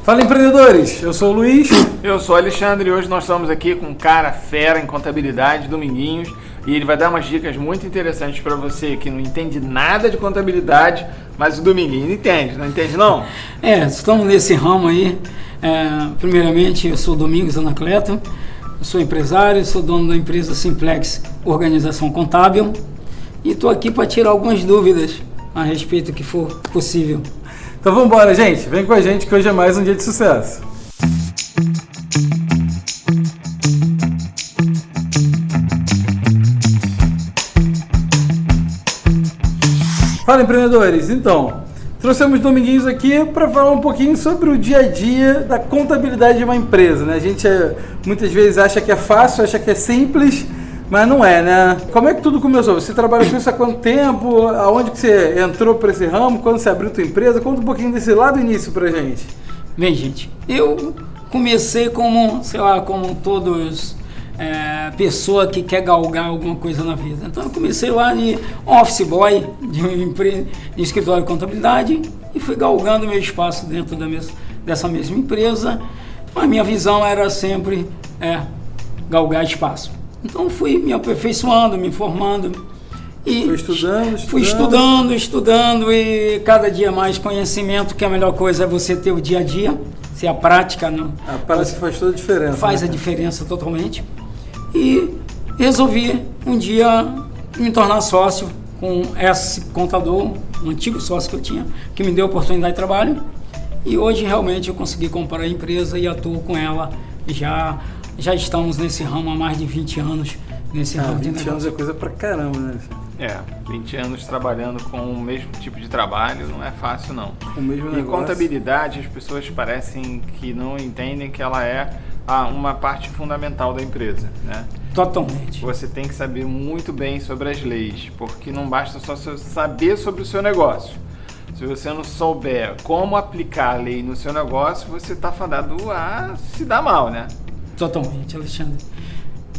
Fala, empreendedores! Eu sou o Luiz. Eu sou o Alexandre e hoje nós estamos aqui com um cara fera em contabilidade, Dominguinhos, e ele vai dar umas dicas muito interessantes para você que não entende nada de contabilidade, mas o Dominguinhos entende, não entende não? Estamos nesse ramo aí. Primeiramente, eu sou Domingos Anacleto, eu sou empresário, sou dono da empresa Simplex Organização Contábil e estou aqui para tirar algumas dúvidas a respeito do que for possível. Então vamos embora, gente. Vem com a gente que hoje é mais um dia de sucesso. Fala, empreendedores! Então, trouxemos Dominguinhos aqui para falar um pouquinho sobre o dia a dia da contabilidade de uma empresa, né? A gente muitas vezes acha que é fácil, acha que é simples, mas não é, né? Como é que tudo começou? Você trabalha com isso há quanto tempo? Aonde que você entrou para esse ramo? Quando você abriu a tua empresa? Conta um pouquinho desse lá do início pra gente. Bem, gente, eu comecei como todos pessoa que quer galgar alguma coisa na vida. Então eu comecei lá de office boy de escritório de contabilidade e fui galgando meu espaço dentro dessa mesma empresa. A minha visão era sempre galgar espaço. Então fui me aperfeiçoando, me formando e fui estudando e cada dia mais conhecimento, que a melhor coisa é você ter o dia a dia, se a prática parece que faz toda a diferença. Faz a diferença totalmente. E resolvi um dia me tornar sócio com esse contador, um antigo sócio que eu tinha, que me deu oportunidade de trabalho. E hoje realmente eu consegui comprar a empresa e atuo com ela. Já estamos nesse ramo há mais de 20 anos. Nesse ramo 20 anos é coisa pra caramba, né? 20 anos trabalhando com o mesmo tipo de trabalho não é fácil, não. O mesmo e negócio. Contabilidade, as pessoas parecem que não entendem que ela é uma parte fundamental da empresa, né? Totalmente. Você tem que saber muito bem sobre as leis, porque não basta só saber sobre o seu negócio. Se você não souber como aplicar a lei no seu negócio, você está fadado a se dar mal, né? Totalmente, Alexandre.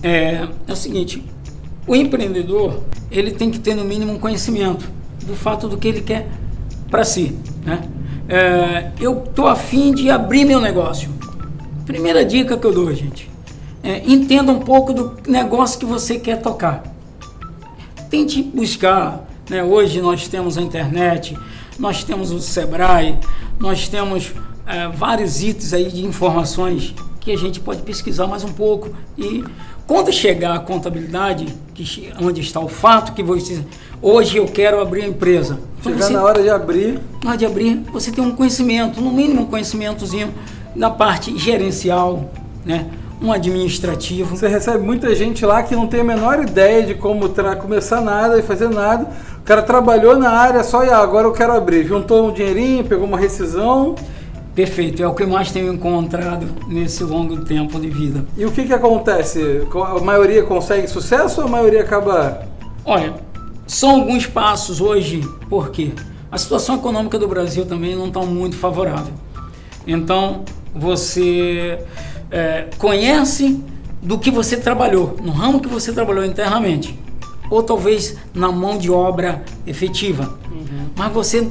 É o seguinte, o empreendedor, ele tem que ter no mínimo um conhecimento do fato do que ele quer para si, né? Eu estou a fim de abrir meu negócio. Primeira dica que eu dou, gente, entenda um pouco do negócio que você quer tocar. Tente buscar, né? Hoje nós temos a internet, nós temos o Sebrae, nós temos vários itens aí de informações que a gente pode pesquisar mais um pouco e quando chegar a contabilidade, onde está o fato que hoje eu quero abrir a empresa. Na hora de abrir, você tem um conhecimento, no mínimo um conhecimentozinho na parte gerencial, né? Um administrativo. Você recebe muita gente lá que não tem a menor ideia de como começar nada e fazer nada. O cara trabalhou na área só e agora eu quero abrir. Juntou um dinheirinho, pegou uma rescisão. Perfeito, é o que eu mais tenho encontrado nesse longo tempo de vida. E o que acontece? A maioria consegue sucesso ou a maioria acaba... Olha, são alguns passos hoje, porque a situação econômica do Brasil também não está muito favorável. Então, você conhece do que você trabalhou, no ramo que você trabalhou internamente, ou talvez na mão de obra efetiva, mas você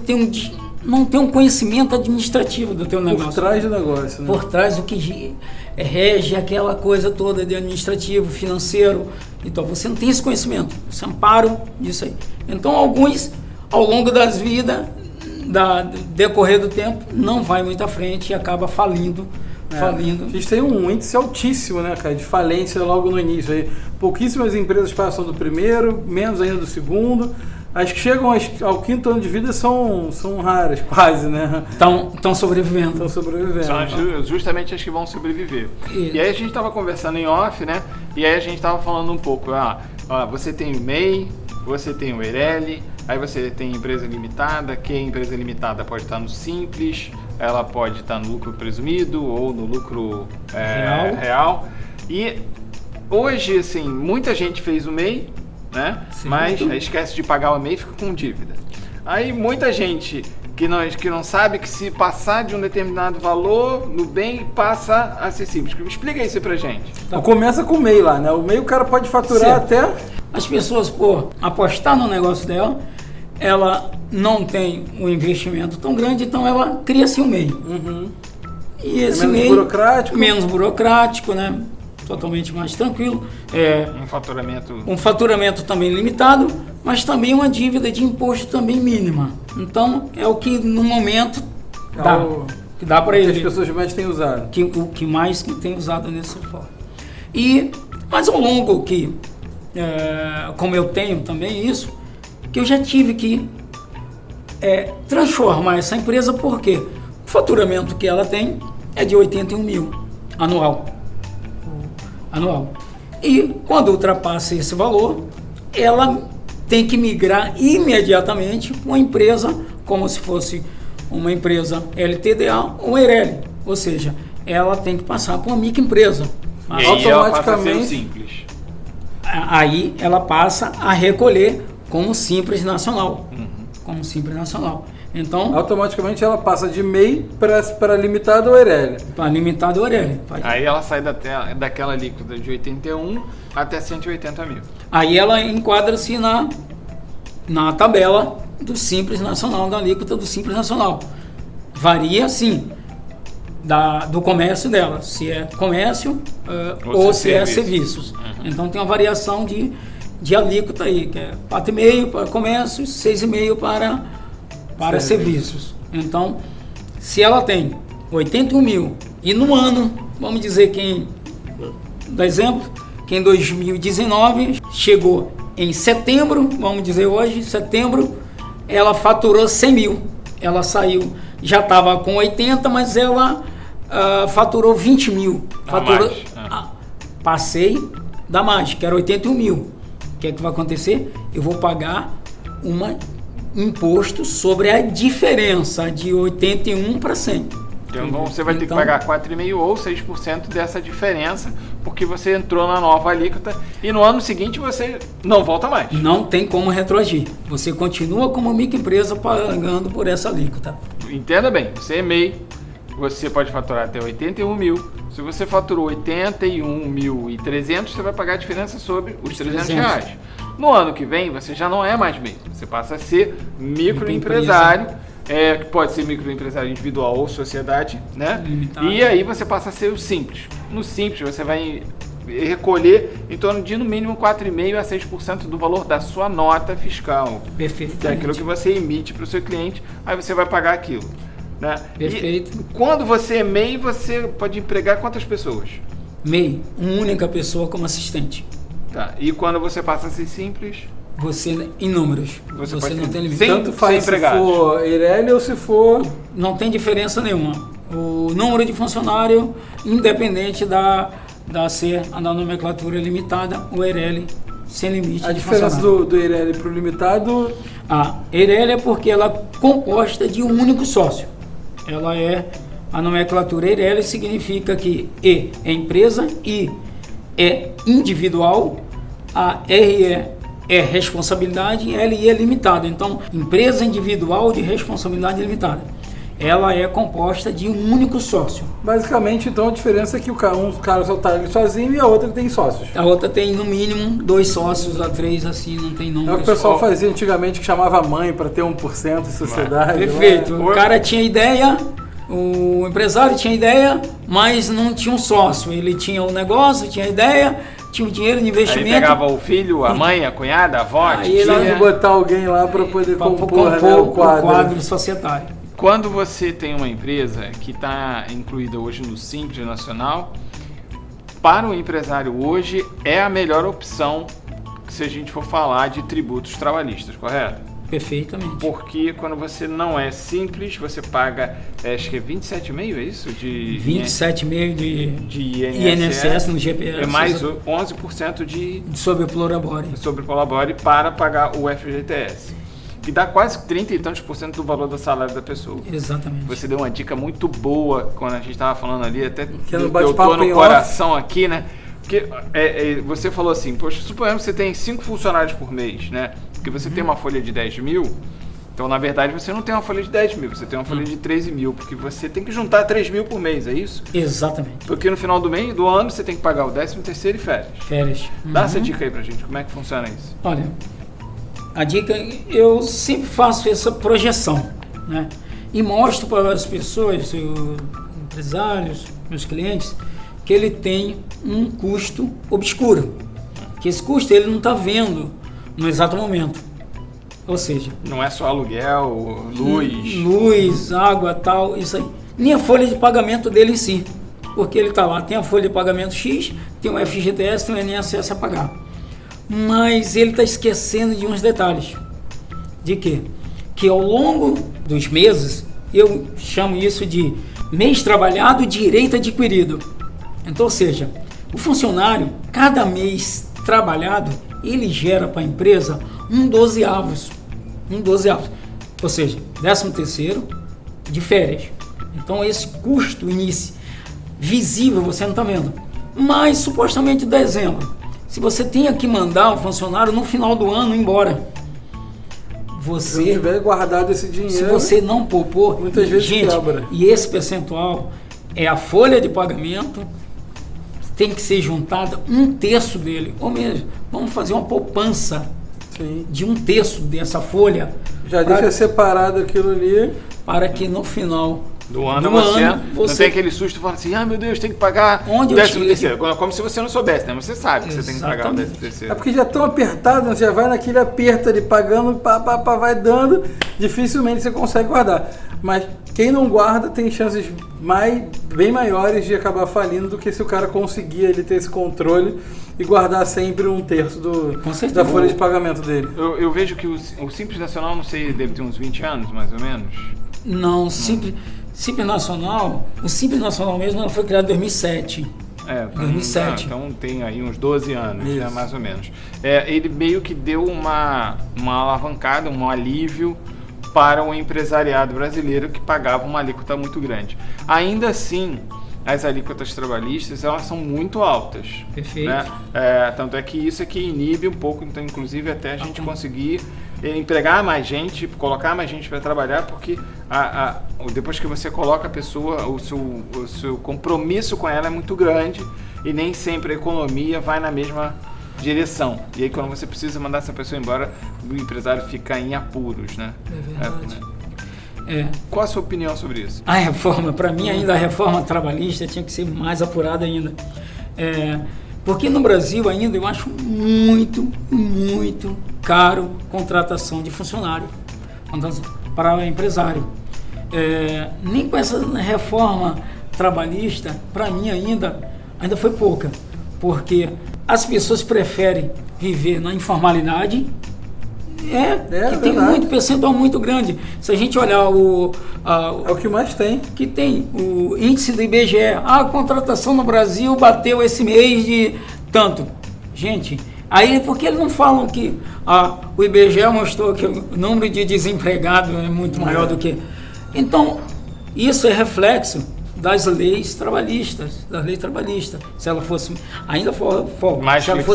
não tem um conhecimento administrativo do teu negócio. Por trás do negócio, né? Por trás do que rege aquela coisa toda de administrativo, financeiro. Então, você não tem esse conhecimento, esse amparo disso aí. Então, alguns, ao longo das vidas, decorrer do tempo, não vai muito à frente e acaba falindo. A gente tem um índice altíssimo, né, cara, de falência logo no início. Aí, pouquíssimas empresas passam do primeiro, menos ainda do segundo. As que chegam ao quinto ano de vida são raras, quase, né? Estão sobrevivendo. São justamente as que vão sobreviver. Isso. E aí a gente estava conversando em off, né? E aí a gente estava falando um pouco, você tem o MEI, você tem o Eireli, aí você tem empresa limitada, que a empresa limitada pode estar no Simples, ela pode estar no lucro presumido ou no lucro real. E hoje, assim, muita gente fez o MEI, né? Mas esquece de pagar o MEI e fica com dívida. Aí muita gente que não sabe que se passar de um determinado valor no bem passa a ser simples. Explica isso pra gente. Começa com o MEI lá, né? O MEI o cara pode faturar até... As pessoas, por apostar no negócio dela, ela não tem um investimento tão grande, então ela cria-se um MEI. E esse menos MEI, burocrático. Menos burocrático, né? Totalmente mais tranquilo. Um faturamento também limitado, mas também uma dívida de imposto também mínima. Então, é o que no momento dá para ele. Que as pessoas mais têm usado. O que mais tem usado nessa forma. Mas ao longo como eu tenho também isso, que eu já tive que transformar essa empresa, porque o faturamento que ela tem é de 81 mil anual. E quando ultrapassa esse valor, ela tem que migrar imediatamente para uma empresa, como se fosse uma empresa LTDA ou EIRELI. Ou seja, ela tem que passar por uma microempresa. E aí ela passa a ser simples. Aí ela passa a recolher como Simples Nacional. Como Simples Nacional. Então, automaticamente ela passa de MEI para limitado ou EIRELI. Para limitado ou EIRELI. Aí ela sai daquela líquida de 81 até 180 mil. Aí ela enquadra-se na tabela do Simples Nacional, da alíquota do Simples Nacional. Varia, sim, do comércio dela, se é comércio ou se é serviços. Então tem uma variação de alíquota aí, que é 4,5% para comércio, 6,5% para serviços. Então, se ela tem 81 mil e no ano, vamos dizer que em 2019 chegou em setembro, vamos dizer hoje, setembro, ela faturou 100 mil. Ela saiu, já estava com 80, mas ela faturou 20 mil. Passei da margem, que era 81 mil. O que é que vai acontecer? Eu vou pagar imposto sobre a diferença de 81 para 100. Então você vai ter que pagar 4,5% ou 6% dessa diferença, porque você entrou na nova alíquota e no ano seguinte você não volta mais. Não tem como retroagir. Você continua como microempresa pagando por essa alíquota. Entenda bem, você é MEI, você pode faturar até 81 mil. Se você faturou 81.300, você vai pagar a diferença sobre os 300 reais. No ano que vem, você já não é mais MEI. Você passa a ser microempresário, que pode ser microempresário individual ou sociedade, né? Limitado. E aí você passa a ser o Simples. No Simples, você vai recolher em torno de, no mínimo, 4,5% a 6% do valor da sua nota fiscal. Perfeito. Daquilo que você emite para o seu cliente, aí você vai pagar aquilo. Né? Perfeito. E quando você é MEI, você pode empregar quantas pessoas? MEI, uma única pessoa como assistente. Tá. E quando você passa a ser Simples? Você, em números, você não tem limite. Tanto faz se for EIRELI ou se for... Não tem diferença nenhuma. O número de funcionário, independente da nomenclatura limitada, o EIRELI sem limite. A diferença do EIRELI para o limitado? A EIRELI é porque ela é composta de um único sócio. Ela a nomenclatura EIRELI significa que E é empresa, I é individual, a RE é responsabilidade e LI é limitada. Então, empresa individual de responsabilidade limitada. Ela é composta de um único sócio. Basicamente, então, a diferença é que um cara só está ali sozinho e a outra tem sócios. A outra tem, no mínimo, 2 sócios, a 3, assim, não tem número. É o que o pessoal fazia antigamente, que chamava mãe para ter 1% de sociedade. Perfeito. O cara tinha ideia, o empresário tinha ideia, mas não tinha um sócio. Ele tinha um negócio, tinha ideia, tinha um dinheiro de investimento. Aí pegava o filho, a mãe, a cunhada, a avó, a tia. Aí botar alguém lá para poder compor o quadro societário. Quando você tem uma empresa que está incluída hoje no Simples Nacional, para o empresário hoje é a melhor opção se a gente for falar de tributos trabalhistas, correto? Perfeitamente. Porque quando você não é simples, você paga, acho que é 27,5%, é isso? 27,5% de INSS no GPS. É mais 11% sobre o Prolabore. Sobre o Prolabore para pagar o FGTS. Que dá quase 30 e tantos % do valor do salário da pessoa. Exatamente. Você deu uma dica muito boa quando a gente estava falando ali, até que eu tô no coração aqui, né? Porque você falou assim, poxa, suponhamos que você tem 5 funcionários por mês, né? Porque você tem uma folha de 10 mil, então na verdade você não tem uma folha de 10 mil, você tem uma folha de 13 mil, porque você tem que juntar 3 mil por mês, é isso? Exatamente. Porque no final do ano você tem que pagar o 13º e férias. Férias. Dá essa dica aí pra gente, como é que funciona isso? Olha, a dica, eu sempre faço essa projeção, né? E mostro para as pessoas, empresários, meus clientes, que ele tem um custo obscuro. Que esse custo ele não está vendo no exato momento. Ou seja... Não é só aluguel, luz... Luz, água, tal, isso aí. Nem a folha de pagamento dele em si. Porque ele está lá, tem a folha de pagamento X, tem o FGTS, tem o INSS a pagar. Mas ele está esquecendo de uns detalhes. De quê? Que ao longo dos meses, eu chamo isso de mês trabalhado, direito adquirido. Então, ou seja, o funcionário, cada mês trabalhado, ele gera para a empresa um 12avos. Ou seja, 13º de férias. Então, esse custo visível você não está vendo. Mas, supostamente, dezembro. Se você tem que mandar o funcionário no final do ano embora, se não tiver guardado esse dinheiro, se você não poupou, muitas vezes quebra. E esse percentual é a folha de pagamento, tem que ser juntada 1/3 dele. Ou mesmo, vamos fazer uma poupança de 1/3 dessa folha. Já deixa separado aquilo ali. Para que no final do ano você não tem aquele susto e fala assim, meu Deus, tem que pagar o 13º. Como se você não soubesse, né? Você sabe que você tem que pagar o 13º. É porque já estão apertados, já vai naquele aperto ali, pagando, vai dando, dificilmente você consegue guardar. Mas quem não guarda tem chances bem maiores de acabar falindo do que se o cara conseguir ele ter esse controle e guardar sempre 1/3 da folha de pagamento dele. Eu vejo que o Simples Nacional, não sei, deve ter uns 20 anos, mais ou menos. Não, Simples Nacional, o Simples Nacional mesmo ela foi criado em 2007. 2007. Então tem aí uns 12 anos, né, mais ou menos. Ele meio que deu uma alavancada, um alívio para o empresariado brasileiro que pagava uma alíquota muito grande. Ainda assim, as alíquotas trabalhistas elas são muito altas. Perfeito. Né? Tanto é que isso é que inibe um pouco, então, inclusive até a gente conseguir empregar mais gente, colocar mais gente para trabalhar, porque depois que você coloca a pessoa, o seu compromisso com ela é muito grande e nem sempre a economia vai na mesma direção. E aí quando você precisa mandar essa pessoa embora, o empresário fica em apuros, né? É verdade. Qual a sua opinião sobre isso? A reforma, para mim ainda a reforma trabalhista tinha que ser mais apurada ainda. Porque no Brasil ainda eu acho muito, muito caro contratação de funcionário para o empresário. Nem com essa reforma trabalhista, para mim ainda foi pouca, porque as pessoas preferem viver na informalidade, que tem muito percentual muito grande. Se a gente olhar é o que mais tem. Que tem o índice do IBGE, a contratação no Brasil bateu esse mês de tanto. Gente, aí por que eles não falam que o IBGE mostrou que o número de desempregados é muito maior do que... Então, isso é reflexo das leis trabalhistas, Se ela fosse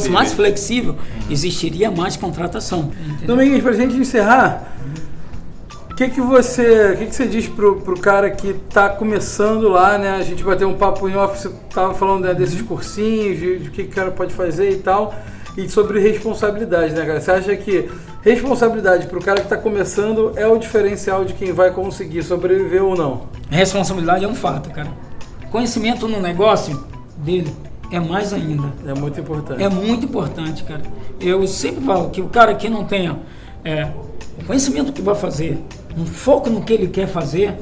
mais flexível, existiria mais contratação. Domingos, para a gente encerrar, o que você diz pro cara que está começando lá, né? A gente bateu um papo em off, você estava falando desses cursinhos, de o que o cara pode fazer e tal, e sobre responsabilidade, né, cara? Você acha que responsabilidade para o cara que está começando é o diferencial de quem vai conseguir sobreviver ou não? Responsabilidade é um fato, cara. Conhecimento no negócio dele é mais ainda. É muito importante. É muito importante, cara. Eu sempre falo que o cara que não tenha o conhecimento que vai fazer, um foco no que ele quer fazer,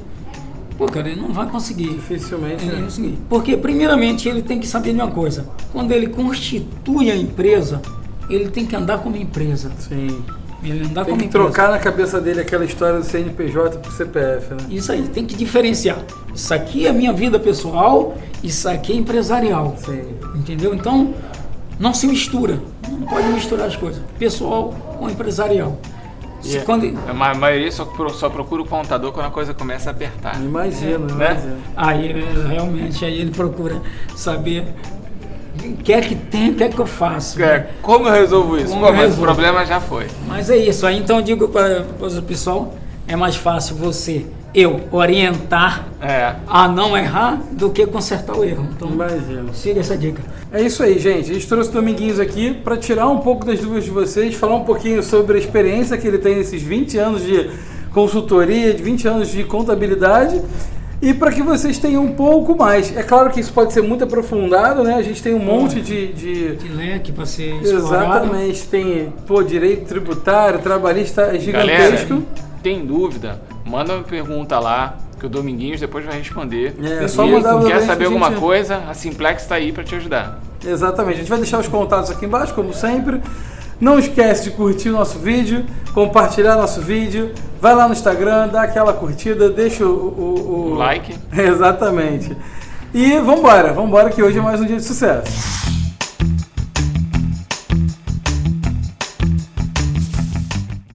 cara, ele não vai conseguir. Dificilmente, né? Porque, primeiramente, ele tem que saber de uma coisa. Quando ele constitui a empresa, ele tem que andar como empresa. Sim. Ele andar tem como que trocar na cabeça dele aquela história do CNPJ pro CPF, né? Isso aí, tem que diferenciar. Isso aqui é minha vida pessoal, isso aqui é empresarial. Sim. Entendeu? Então, não se mistura. Não pode misturar as coisas. Pessoal com empresarial. A maioria só procura o contador quando a coisa começa a apertar. Imagino. Aí, realmente, ele procura saber o que é que tem, o que é que eu faço. Como eu resolvo isso? Mas o problema já foi. Mas é isso. Aí, então, eu digo para o pessoal, é mais fácil eu orientar a não errar do que consertar o erro. Então, siga essa dica. É isso aí, gente. A gente trouxe o Dominguinhos aqui para tirar um pouco das dúvidas de vocês, falar um pouquinho sobre a experiência que ele tem nesses 20 anos de consultoria, de 20 anos de contabilidade. e para que vocês tenham um pouco mais. É claro que isso pode ser muito aprofundado, né? A gente tem um monte de leque para ser explorado. Exatamente. Tem, direito tributário, trabalhista, é gigantesco. Galera, tem dúvida? Manda uma pergunta lá, que o Dominguinhos depois vai responder. É só mandar. Quer saber alguma coisa? A Simplex está aí para te ajudar. Exatamente. A gente vai deixar os contatos aqui embaixo, como sempre. Não esquece de curtir o nosso vídeo, compartilhar nosso vídeo, vai lá no Instagram, dá aquela curtida, deixa o like. Exatamente. E vambora que hoje é mais um dia de sucesso.